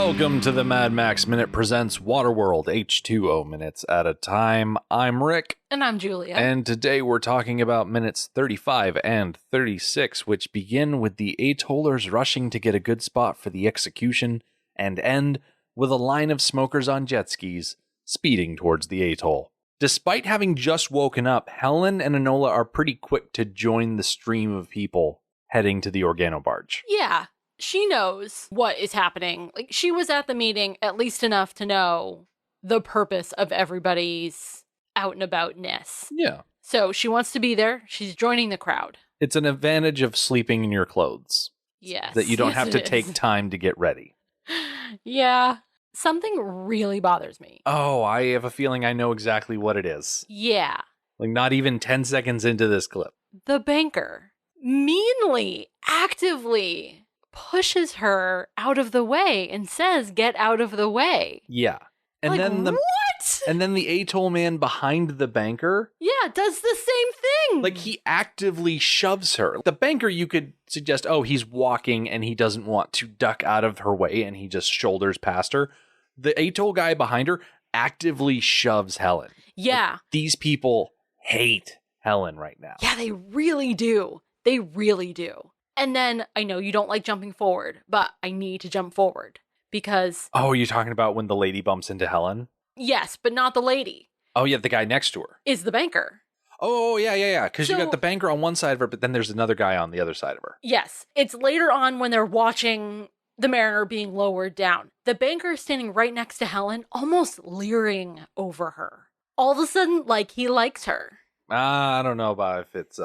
Welcome to the Mad Max Minute presents Waterworld, H2O minutes at a time. I'm Rick. And I'm Julia. And today we're talking about minutes 35 and 36, which begin with the Atollers rushing to get a good spot for the execution and end with a line of smokers on jet skis speeding towards the atoll. Despite having just woken up, Helen and Enola are pretty quick to join the stream of people heading to the Organo Barge. Yeah, she knows what is happening. Like, she was at the meeting at least enough to know the purpose of everybody's out and aboutness. Yeah. So she wants to be there. She's joining the crowd. It's an advantage of sleeping in your clothes. Yes. That you don't yes, have to it take is. time to get ready. Yeah. Something really bothers me. Oh, I have a feeling I know exactly what it is. Yeah. Like, not even 10 seconds into this clip. The banker meanly, actively pushes her out of the way and says, "Get out of the way." Yeah. And like, then what? And then the atoll man behind the banker, Yeah, does the same thing. like, he actively shoves her. The banker, you could suggest, oh, he's walking and he doesn't want to duck out of her way and he just shoulders past her. The atoll guy behind her actively shoves Helen. Yeah. Like, these people hate Helen right now. Yeah, they really do. They really do. And then, I know you don't like jumping forward, but I need to jump forward because... Oh, you're talking about when the lady bumps into Helen? Yes, but not the lady. Oh, yeah, the guy next to her. Is the banker. Oh, yeah. Because you So- got the banker on one side of her, but then there's another guy on the other side of her. Yes. It's later on when they're watching the mariner being lowered down. The banker is standing right next to Helen, almost leering over her. All of a sudden, like, he likes her. I don't know about if it's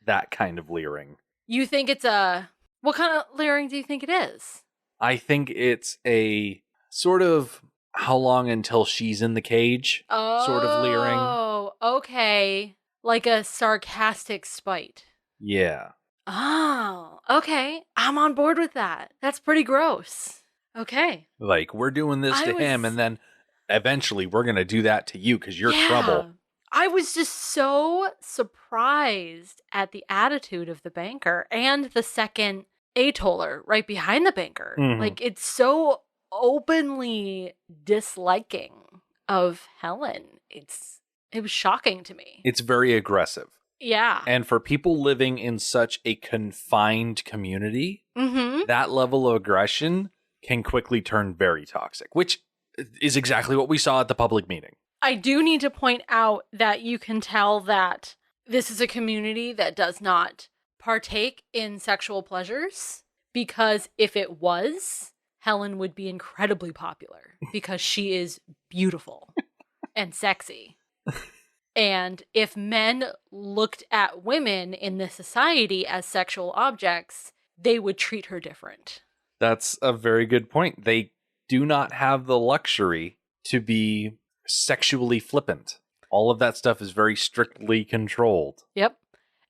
that kind of leering. You think it's a... What kind of leering do you think it is? I think it's a sort of how long until she's in the cage sort of leering. Oh, okay. Like a sarcastic spite. Yeah. Oh, okay. I'm on board with that. That's pretty gross. Okay. Like, we're doing this to him, and then eventually we're going to do that to you because you're trouble. I was just so surprised at the attitude of the banker and the second Atoller right behind the banker. Mhm. Like, it's so openly disliking of Helen. It was shocking to me. It's very aggressive. Yeah. And for people living in such a confined community, Mm-hmm. that level of aggression can quickly turn very toxic, which is exactly what we saw at the public meeting. I do need to point out that you can tell that this is a community that does not partake in sexual pleasures, because if it was, Helen would be incredibly popular because she is beautiful and sexy. And if men looked at women in this society as sexual objects, they would treat her different. That's a very good point. They do not have the luxury to be sexually flippant. All of that stuff is very strictly controlled. Yep.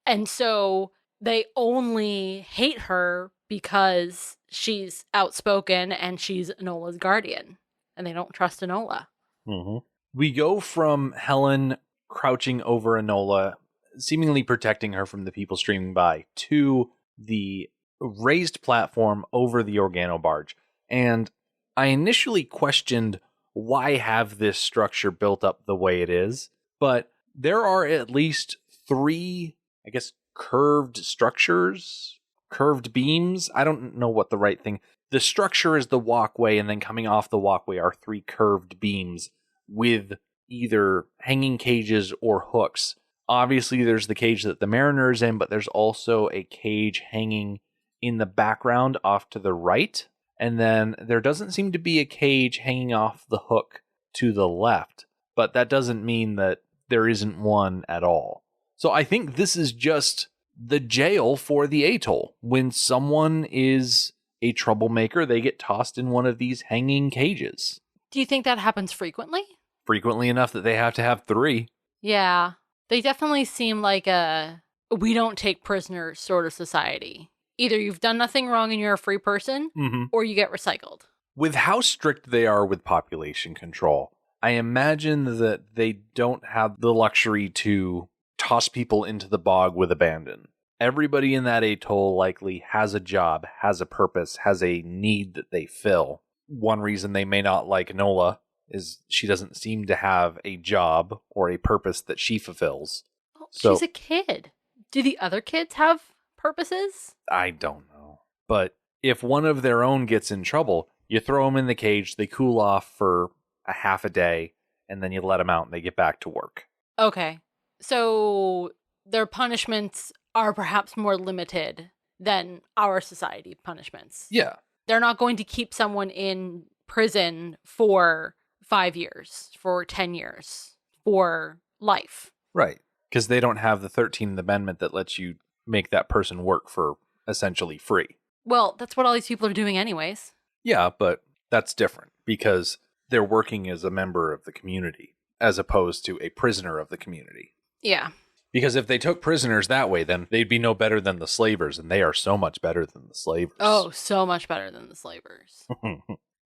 And so they only hate her because she's outspoken and she's Enola's guardian. And they don't trust Enola. Mm-hmm. We go from Helen crouching over Enola, seemingly protecting her from the people streaming by, to the raised platform over the Organo Barge. And I initially questioned why have this structure built up the way it is, but there are at least 3, I guess, curved structures, curved beams. I don't know what the right thing. The structure is the walkway, and then coming off the walkway are 3 curved beams with either hanging cages or hooks. Obviously, there's the cage that the mariner's in, but there's also a cage hanging in the background off to the right. And then there doesn't seem to be a cage hanging off the hook to the left, but that doesn't mean that there isn't one at all. So I think this is just the jail for the atoll. When someone is a troublemaker, they get tossed in one of these hanging cages. Do you think that happens frequently? Frequently enough that they have to have 3. Yeah. They definitely seem like a we don't take prisoners sort of society. Either you've done nothing wrong and you're a free person, or you get recycled. With how strict they are with population control, I imagine that they don't have the luxury to toss people into the bog with abandon. Everybody in that atoll likely has a job, has a purpose, has a need that they fill. one reason they may not like Enola is she doesn't seem to have a job or a purpose that she fulfills. Oh, So, she's a kid. Do the other kids have purposes? I don't know. But if one of their own gets in trouble, you throw them in the cage, they cool off for a half a day, and then you let them out and they get back to work. Okay. So their punishments are perhaps more limited than our society punishments. Yeah. They're not going to keep someone in prison for 5 years, for 10 years, for life. Right. Because they don't have the 13th Amendment that lets you make that person work for essentially free. Well, that's what all these people are doing anyways. Yeah, but that's different because they're working as a member of the community as opposed to a prisoner of the community. Yeah. Because if they took prisoners that way, then they'd be no better than the slavers, and they are so much better than the slavers. Oh, so much better than the slavers.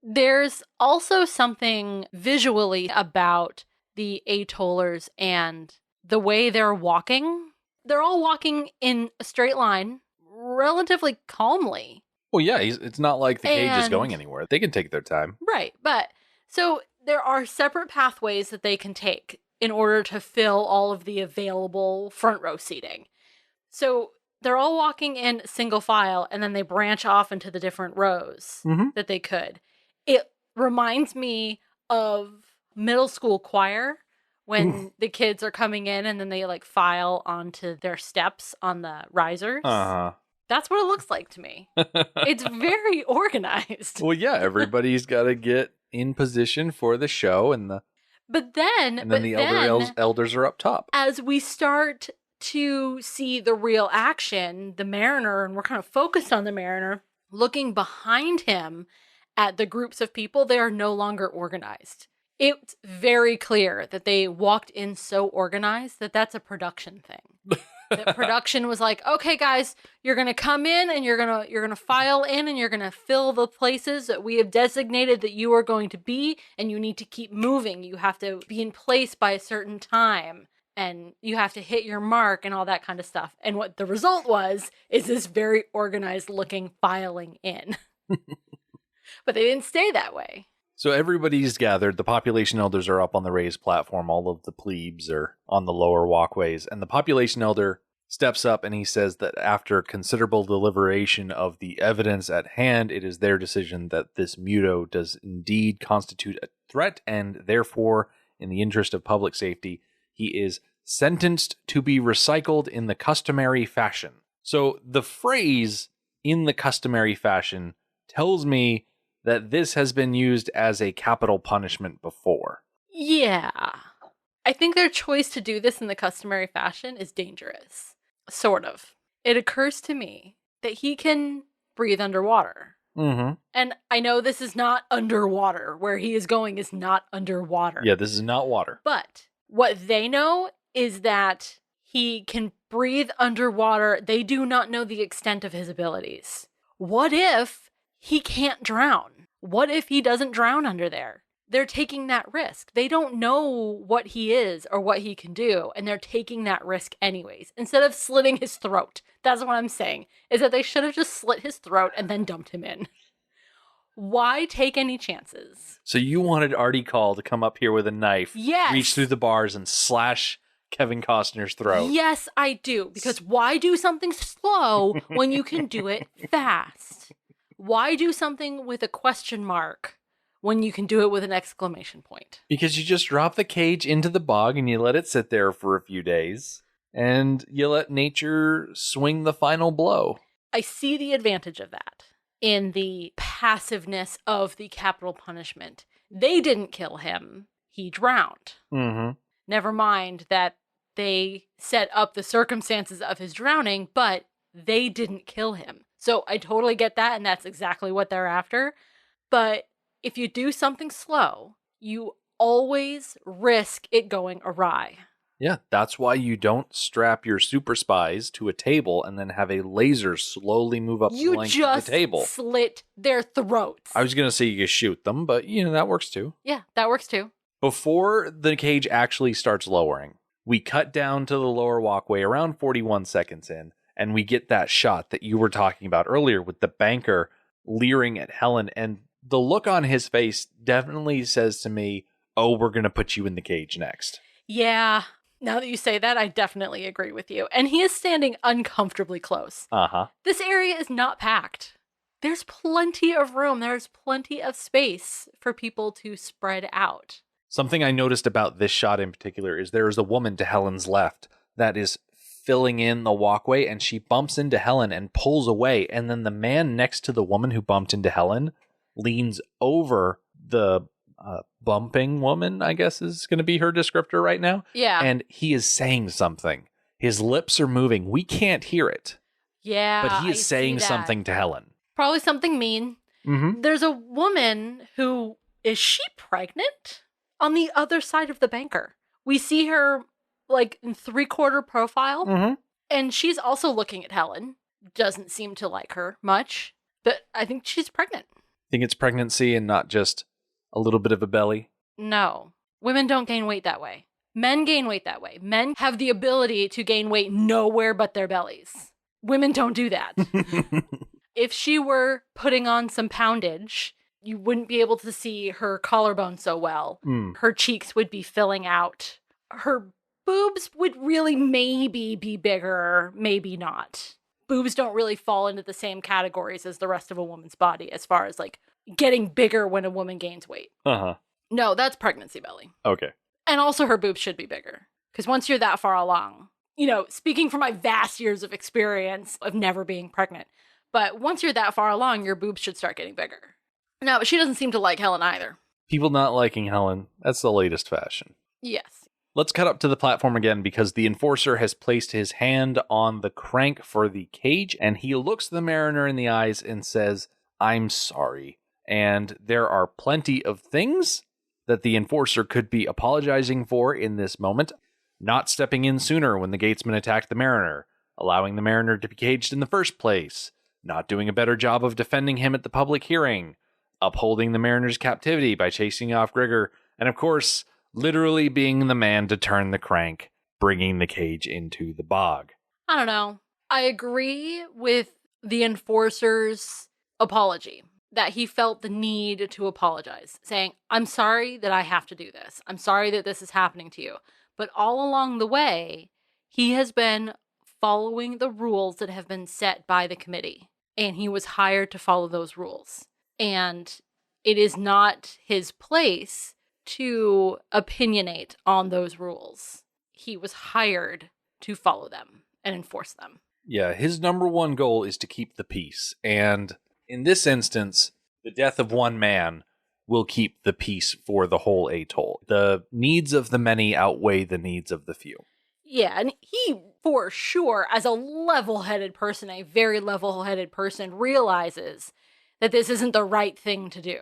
There's also something visually about the Atollers and the way they're walking. They're all walking in a straight line relatively calmly. Well, yeah, it's not like the cage is going anywhere. They can take their time. Right, but so there are separate pathways that they can take in order to fill all of the available front row seating. So they're all walking in single file, and then they branch off into the different rows that they could. It reminds me of middle school choir when the kids are coming in and then they like file onto their steps on the risers. That's what it looks like to me. It's very organized. Well, yeah, everybody's got to get in position for the show, and the elders are up top. As we start to see the real action, the Mariner, and we're kind of focused on the Mariner, looking behind him at the groups of people, they are no longer organized. It's very clear that they walked in so organized that that's a production thing. That production was like, okay, guys, you're gonna come in and you're gonna file in and you're gonna fill the places that we have designated that you are going to be, and you need to keep moving. You have to be in place by a certain time, and you have to hit your mark and all that kind of stuff. And what the result is this very organized looking filing in. But they didn't stay that way. So everybody's gathered. The population elders are up on the raised platform. All of the plebes are on the lower walkways. And the population elder steps up and he says that after considerable deliberation of the evidence at hand, it is their decision that this Muto does indeed constitute a threat, and therefore, in the interest of public safety, he is sentenced to be recycled in the customary fashion. So the phrase "in the customary fashion" tells me that this has been used as a capital punishment before. Yeah. I think their choice to do this in the customary fashion is dangerous. Sort of. It occurs to me that he can breathe underwater. Mm-hmm. And I know this is not underwater. Where he is going is not underwater. Yeah, this is not water. But what they know is that he can breathe underwater. They do not know the extent of his abilities. What if he can't drown? What if he doesn't drown under there? They're taking that risk. They don't know what he is or what he can do, and they're taking that risk anyways. Instead of slitting his throat. That's what I'm saying, is that they should have just slit his throat and then dumped him in. Why take any chances? So you wanted Artie Call to come up here with a knife, yes, reach through the bars, and slash Kevin Costner's throat. Yes, I do. Because why do something slow when you can do it fast? Why do something with a question mark when you can do it with an exclamation point? Because you just drop the cage into the bog and you let it sit there for a few days. And you let nature swing the final blow. I see the advantage of that in the passiveness of the capital punishment. They didn't kill him. He drowned. Mm-hmm. Never mind that they set up the circumstances of his drowning, but they didn't kill him. So I totally get that, and that's exactly what they're after. But if you do something slow, you always risk it going awry. Yeah, that's why you don't strap your super spies to a table and then have a laser slowly move up the length of the table. You just slit their throats. I was going to say you shoot them, but that works too. Yeah, that works too. Before the cage actually starts lowering, we cut down to the lower walkway around 41 seconds in. And we get that shot that you were talking about earlier with the banker leering at Helen. And the look on his face definitely says to me, oh, we're going to put you in the cage next. Yeah. Now that you say that, I definitely agree with you. And he is standing uncomfortably close. Uh-huh. This area is not packed. There's plenty of room. There's plenty of space for people to spread out. Something I noticed about this shot in particular is there is a woman to Helen's left that is filling in the walkway, and she bumps into Helen and pulls away. And then the man next to the woman who bumped into Helen leans over the bumping woman, I guess is going to be her descriptor right now. Yeah. And he is saying something. His lips are moving. We can't hear it. Yeah. But he is saying something to Helen. Probably something mean. Mm-hmm. There's a woman who, is she pregnant? On the other side of the banker. We see her like in 3/4 profile. Mm-hmm. And she's also looking at Helen. Doesn't seem to like her much. But I think she's pregnant. Think it's pregnancy and not just a little bit of a belly? No. Women don't gain weight that way. Men gain weight that way. Men have the ability to gain weight nowhere but their bellies. Women don't do that. If she were putting on some poundage, you wouldn't be able to see her collarbone so well. Her cheeks would be filling out. Her boobs would really maybe be bigger, maybe not. Boobs don't really fall into the same categories as the rest of a woman's body as far as like getting bigger when a woman gains weight. Uh-huh. No, that's pregnancy belly. Okay. And also her boobs should be bigger. Because once you're that far along, you know, speaking from my vast years of experience of never being pregnant, but once you're that far along, your boobs should start getting bigger. No, but she doesn't seem to like Helen either. People not liking Helen, that's the latest fashion. Yes. Let's cut up to the platform again because the enforcer has placed his hand on the crank for the cage and he looks the mariner in the eyes and says, I'm sorry. And there are plenty of things that the enforcer could be apologizing for in this moment. Not stepping in sooner when the gatesman attacked the mariner, allowing the mariner to be caged in the first place, not doing a better job of defending him at the public hearing, upholding the mariner's captivity by chasing off Gregor, and of course, literally being the man to turn the crank, bringing the cage into the bog. I don't know. I agree with the enforcer's apology, that he felt the need to apologize, saying, I'm sorry that I have to do this. I'm sorry that this is happening to you. But all along the way, he has been following the rules that have been set by the committee. And he was hired to follow those rules. And it is not his place to opinionate on those rules. He was hired to follow them and enforce them. Yeah, his number one goal is to keep the peace. And in this instance, the death of one man will keep the peace for the whole atoll. The needs of the many outweigh the needs of the few. Yeah, and he, for sure, as a level-headed person, a very level-headed person, realizes that this isn't the right thing to do.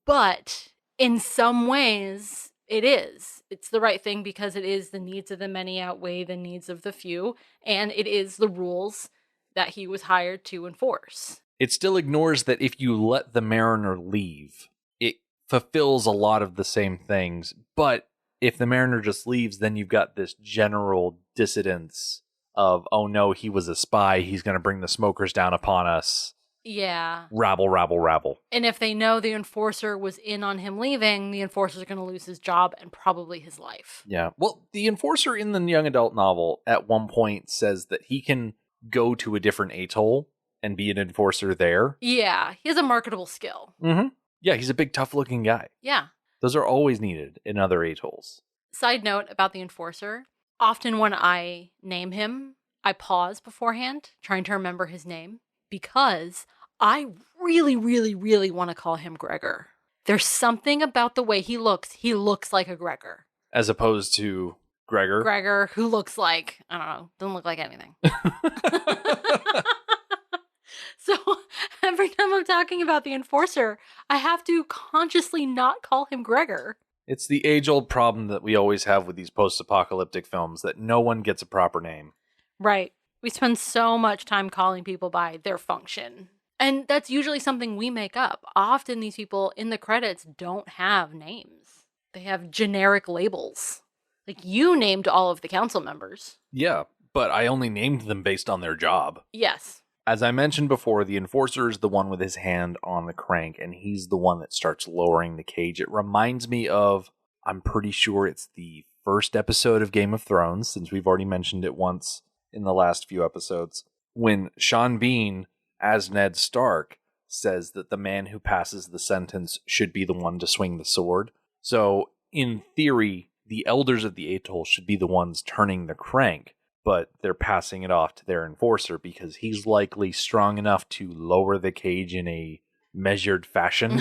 But in some ways, it is. It's the right thing because it is the needs of the many outweigh the needs of the few, and it is the rules that he was hired to enforce. It still ignores that if you let the mariner leave, it fulfills a lot of the same things. But if the mariner just leaves, then you've got this general dissidence of, oh no, he was a spy. He's going to bring the smokers down upon us. Yeah. Rabble, rabble, rabble. And if they know the enforcer was in on him leaving, the enforcer's going to lose his job and probably his life. Yeah. Well, the enforcer in the young adult novel at one point says that he can go to a different atoll and be an enforcer there. Yeah. He has a marketable skill. Mm-hmm. Yeah, he's a big, tough-looking guy. Yeah. Those are always needed in other atolls. Side note about the enforcer. Often when I name him, I pause beforehand, trying to remember his name, because I really, really, really want to call him Gregor. There's something about the way he looks. He looks like a Gregor. As opposed to Gregor. Gregor, who looks like, I don't know, doesn't look like anything. So every time I'm talking about the enforcer, I have to consciously not call him Gregor. It's the age-old problem that we always have with these post-apocalyptic films, that no one gets a proper name. Right. We spend so much time calling people by their function. And that's usually something we make up. Often these people in the credits don't have names. They have generic labels. Like, you named all of the council members. Yeah, but I only named them based on their job. Yes. As I mentioned before, the Enforcer is the one with his hand on the crank, and he's the one that starts lowering the cage. It reminds me of, I'm pretty sure it's the first episode of Game of Thrones, since we've already mentioned it once in the last few episodes, when Sean Bean, as Ned Stark, says that the man who passes the sentence should be the one to swing the sword. So, in theory, the elders of the Atoll should be the ones turning the crank, but they're passing it off to their Enforcer because he's likely strong enough to lower the cage in a measured fashion.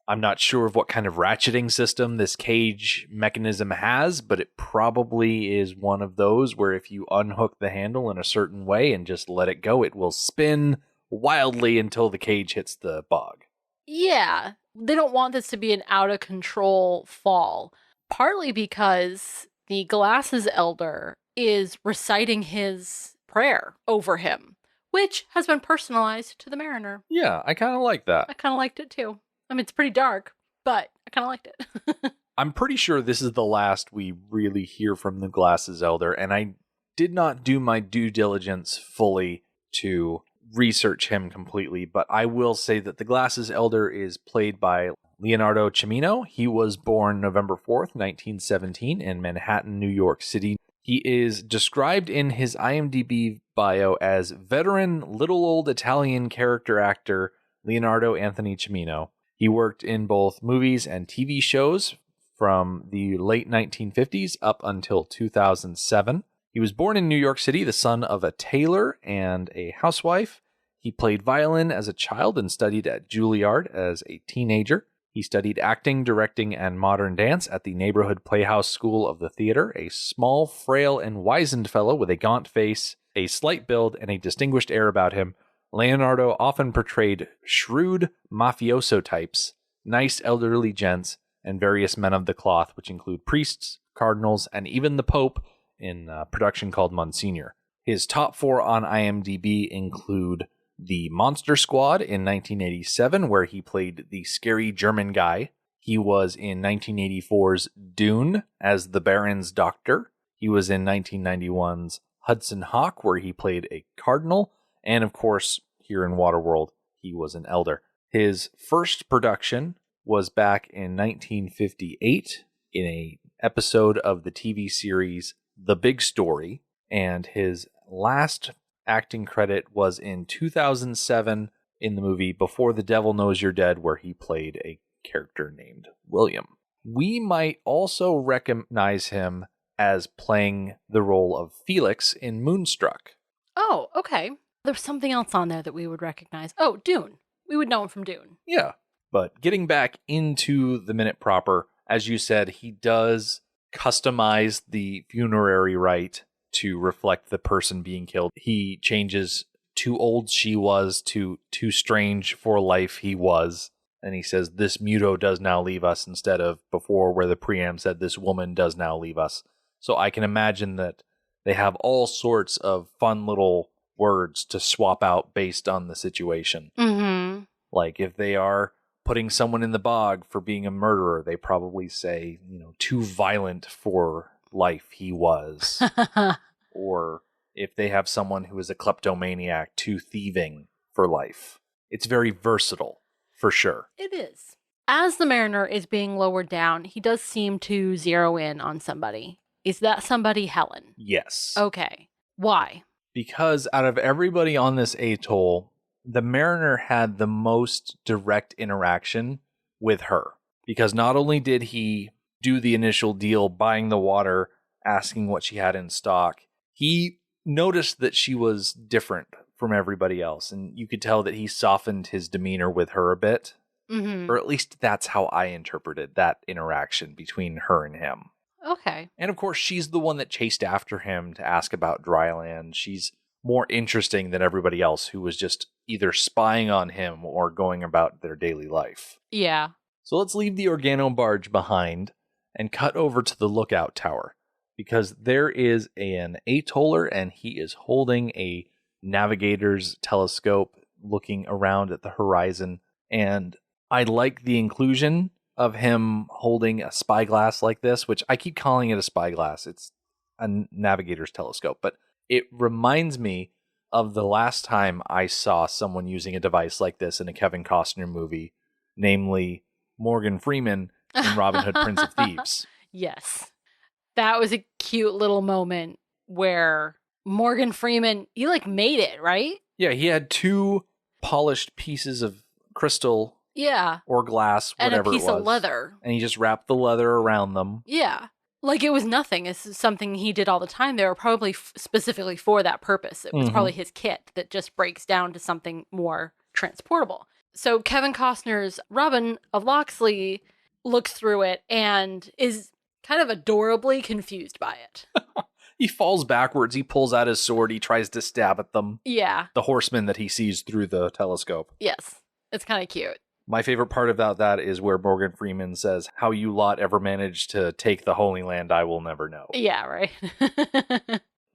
I'm not sure of what kind of ratcheting system this cage mechanism has, but it probably is one of those where if you unhook the handle in a certain way and just let it go, it will spin wildly until the cage hits the bog. Yeah, they don't want this to be an out-of-control fall, partly because the Glasses Elder is reciting his prayer over him, which has been personalized to the Mariner. Yeah, I kind of like that. I kind of liked it too. I mean, it's pretty dark, but I kind of liked it. I'm pretty sure this is the last we really hear from the Glasses Elder, and I did not do my due diligence fully to research him completely, but I will say that the Glasses Elder is played by Leonardo Cimino. He was born November 4th, 1917 in Manhattan, New York City. He is described in his IMDb bio as veteran little old Italian character actor Leonardo Anthony Cimino. He worked in both movies and TV shows from the late 1950s up until 2007. He was born in New York City, the son of a tailor and a housewife. He played violin as a child and studied at Juilliard as a teenager. He studied acting, directing, and modern dance at the Neighborhood Playhouse School of the Theater. A small, frail, and wizened fellow with a gaunt face, a slight build, and a distinguished air about him, Leonardo often portrayed shrewd mafioso types, nice elderly gents, and various men of the cloth, which include priests, cardinals, and even the Pope in a production called Monsignor. His top 4 on IMDb include The Monster Squad in 1987, where he played the scary German guy. He was in 1984's Dune as the Baron's doctor. He was in 1991's Hudson Hawk, where he played a cardinal. And of course, here in Waterworld, he was an elder. His first production was back in 1958 in an episode of the TV series The Big Story. And his last acting credit was in 2007 in the movie Before the Devil Knows You're Dead, where he played a character named William. We might also recognize him as playing the role of Felix in Moonstruck. Oh, okay. There's something else on there that we would recognize. Oh, Dune. We would know him from Dune. Yeah. But getting back into the minute proper, as you said, he does customize the funerary rite to reflect the person being killed. He changes too old she was to too strange for life he was. And he says, this Muto does now leave us, instead of before where the preamp said this woman does now leave us. So I can imagine that they have all sorts of fun little words to swap out based on the situation. Mm-hmm. Like if they are putting someone in the bog for being a murderer, they probably say, too violent for life he was. Or if they have someone who is a kleptomaniac, too thieving for life. It's very versatile, for sure. It is. As the Mariner is being lowered down, he does seem to zero in on somebody. Is that somebody Helen? Yes. Okay. Why? Because out of everybody on this atoll, the Mariner had the most direct interaction with her. Because not only did he do the initial deal, buying the water, asking what she had in stock, he noticed that she was different from everybody else. And you could tell that he softened his demeanor with her a bit. Mm-hmm. Or at least that's how I interpreted that interaction between her and him. Okay. And of course, she's the one that chased after him to ask about dryland. She's more interesting than everybody else who was just either spying on him or going about their daily life. Yeah. So let's leave the Organo Barge behind and cut over to the lookout tower, because there is an Atoller and he is holding a navigator's telescope looking around at the horizon. And I like the inclusion of him holding a spyglass like this, which I keep calling it a spyglass. It's a navigator's telescope, but it reminds me of the last time I saw someone using a device like this in a Kevin Costner movie, namely Morgan Freeman in Robin Hood, Prince of Thieves. Yes. That was a cute little moment where Morgan Freeman, he like made it, right? Yeah, he had 2 polished pieces of crystal Yeah. or glass, whatever and a piece it was. of leather. And he just wrapped the leather around them. Yeah. Like it was nothing. It's something he did all the time. They were probably specifically for that purpose. It was probably his kit that just breaks down to something more transportable. So Kevin Costner's Robin of Locksley looks through it and is kind of adorably confused by it. He falls backwards. He pulls out his sword. He tries to stab at them. Yeah. The horsemen that he sees through the telescope. Yes. It's kind of cute. My favorite part about that is where Morgan Freeman says, "How you lot ever managed to take the Holy Land, I will never know." Yeah, right.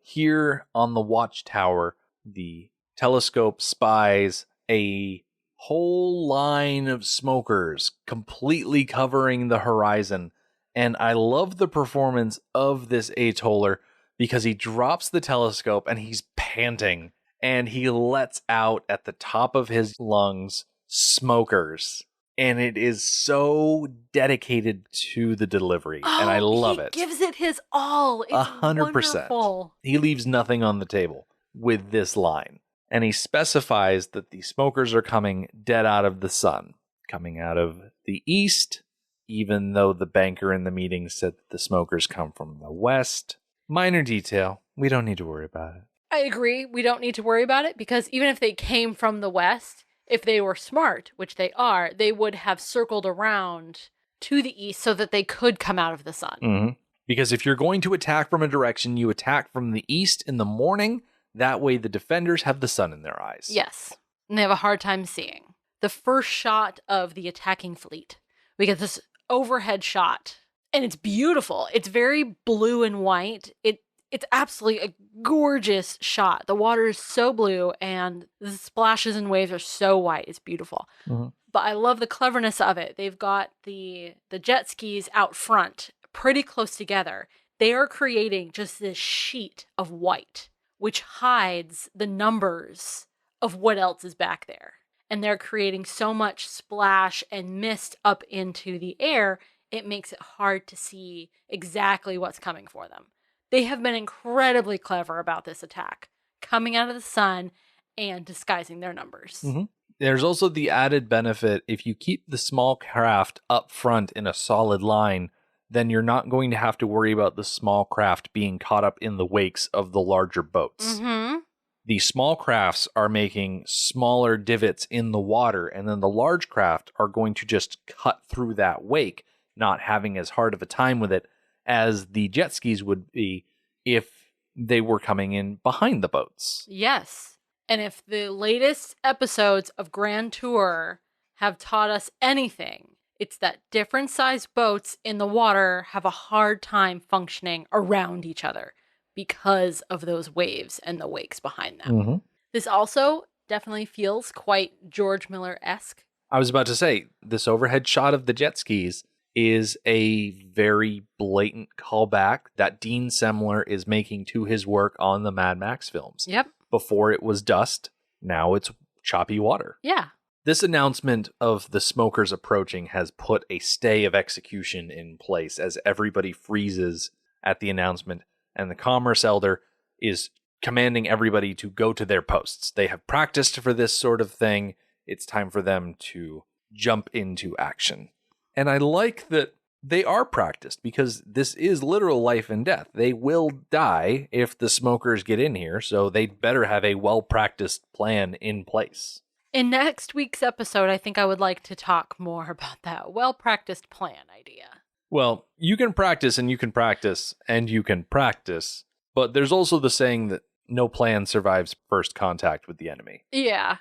Here on the watchtower, the telescope spies a whole line of smokers completely covering the horizon. And I love the performance of this Atoller because he drops the telescope and he's panting and he lets out at the top of his lungs smokers. And it is so dedicated to the delivery. And I love it. He gives it his all. It's 100%. wonderful. He leaves nothing on the table with this line. And he specifies that the smokers are coming dead out of the sun, coming out of the east, even though the banker in the meeting said that the smokers come from the west. Minor detail. We don't need to worry about it. I agree. We don't need to worry about it because even if they came from the west, if they were smart, which they are, they would have circled around to the east so that they could come out of the sun. Mm-hmm. Because if you're going to attack from a direction, you attack from the east in the morning. That way the defenders have the sun in their eyes. Yes. And they have a hard time seeing. The first shot of the attacking fleet, we get this overhead shot. And it's beautiful. It's very blue and white. It's absolutely a gorgeous shot. The water is so blue and the splashes and waves are so white. It's beautiful. Mm-hmm. But I love the cleverness of it. They've got the jet skis out front, pretty close together. They are creating just this sheet of white, which hides the numbers of what else is back there. And they're creating so much splash and mist up into the air, it makes it hard to see exactly what's coming for them. They have been incredibly clever about this attack, coming out of the sun and disguising their numbers. Mm-hmm. There's also the added benefit, if you keep the small craft up front in a solid line, then you're not going to have to worry about the small craft being caught up in the wakes of the larger boats. Mm-hmm. The small crafts are making smaller divots in the water, and then the large craft are going to just cut through that wake, not having as hard of a time with it as the jet skis would be if they were coming in behind the boats. Yes. And if the latest episodes of Grand Tour have taught us anything, it's that different sized boats in the water have a hard time functioning around each other because of those waves and the wakes behind them. Mm-hmm. This also definitely feels quite George Miller-esque. I was about to say, this overhead shot of the jet skis is a very blatant callback that Dean Semler is making to his work on the Mad Max films. Yep. Before it was dust, now it's choppy water. Yeah. This announcement of the smokers approaching has put a stay of execution in place as everybody freezes at the announcement, and the Commerce Elder is commanding everybody to go to their posts. They have practiced for this sort of thing. It's time for them to jump into action. And I like that they are practiced because this is literal life and death. They will die if the smokers get in here, so they'd better have a well-practiced plan in place. In next week's episode, I think I would like to talk more about that well-practiced plan idea. Well, you can practice and you can practice and you can practice, but there's also the saying that no plan survives first contact with the enemy. Yeah.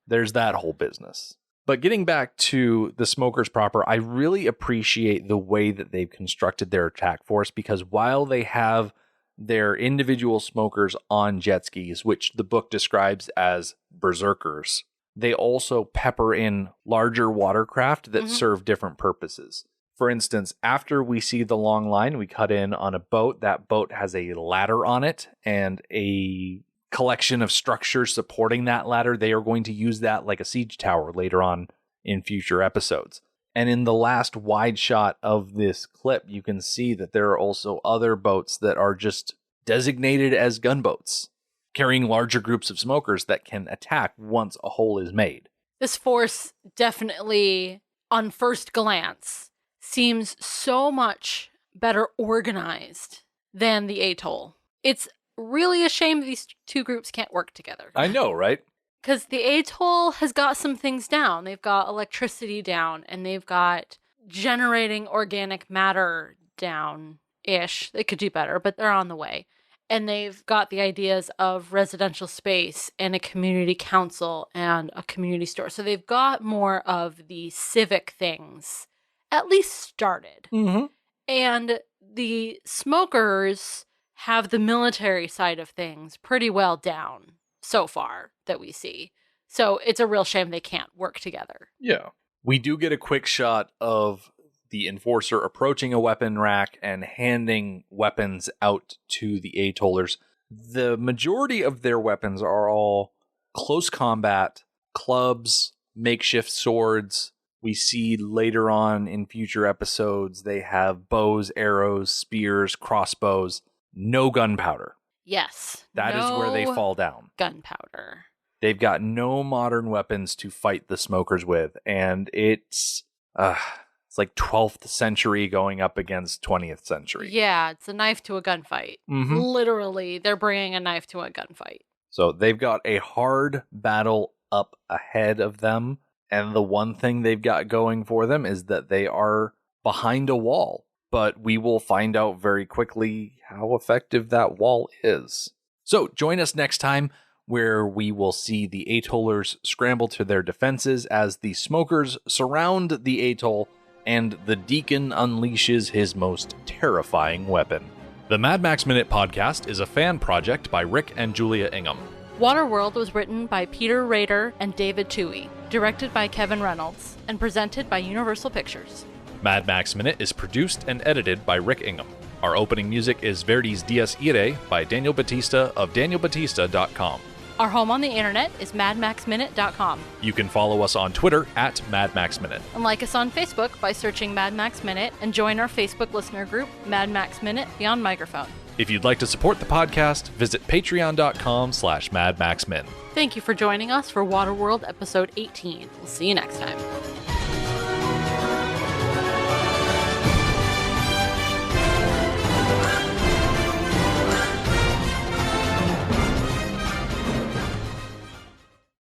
There's that whole business. But getting back to the smokers proper, I really appreciate the way that they've constructed their attack force, because while they have their individual smokers on jet skis, which the book describes as berserkers, they also pepper in larger watercraft that serve different purposes. For instance, after we see the long line, we cut in on a boat. That boat has a ladder on it and a collection of structures supporting that ladder. They are going to use that like a siege tower later on in future episodes. And in the last wide shot of this clip, you can see that there are also other boats that are just designated as gunboats, carrying larger groups of smokers that can attack once a hole is made. This force definitely, on first glance, seems so much better organized than the Atoll. It's really a shame these two groups can't work together. I know, right? Because the Atoll has got some things down. They've got electricity down, and they've got generating organic matter down-ish. They could do better, but they're on the way. And they've got the ideas of residential space and a community council and a community store. So they've got more of the civic things at least started. Mm-hmm. And the smokers have the military side of things pretty well down so far that we see. So it's a real shame they can't work together. Yeah. We do get a quick shot of the enforcer approaching a weapon rack and handing weapons out to the Atollers. The majority of their weapons are all close combat, clubs, makeshift swords. We see later on in future episodes, they have bows, arrows, spears, crossbows, no gunpowder. Yes. That is where they fall down. Gunpowder. They've got no modern weapons to fight the smokers with, and it's like 12th century going up against 20th century. Yeah, it's a knife to a gunfight. Mm-hmm. Literally, they're bringing a knife to a gunfight. So they've got a hard battle up ahead of them, and the one thing they've got going for them is that they are behind a wall. But we will find out very quickly how effective that wall is. So join us next time where we will see the Atollers scramble to their defenses as the smokers surround the Atoll and the Deacon unleashes his most terrifying weapon. The Mad Max Minute podcast is a fan project by Rick and Julia Ingham. Waterworld was written by Peter Rader and David Toohey, directed by Kevin Reynolds, and presented by Universal Pictures. Mad Max Minute is produced and edited by Rick Ingham. Our opening music is Verdi's Dies Irae by Daniel Batista of danielbatista.com. Our home on the internet is madmaxminute.com. You can follow us on Twitter at MadMaxMinute. And like us on Facebook by searching Mad Max Minute and join our Facebook listener group, Mad Max Minute Beyond Microphone. If you'd like to support the podcast, visit patreon.com/MadMaxMin. Thank you for joining us for Waterworld episode 18. We'll see you next time.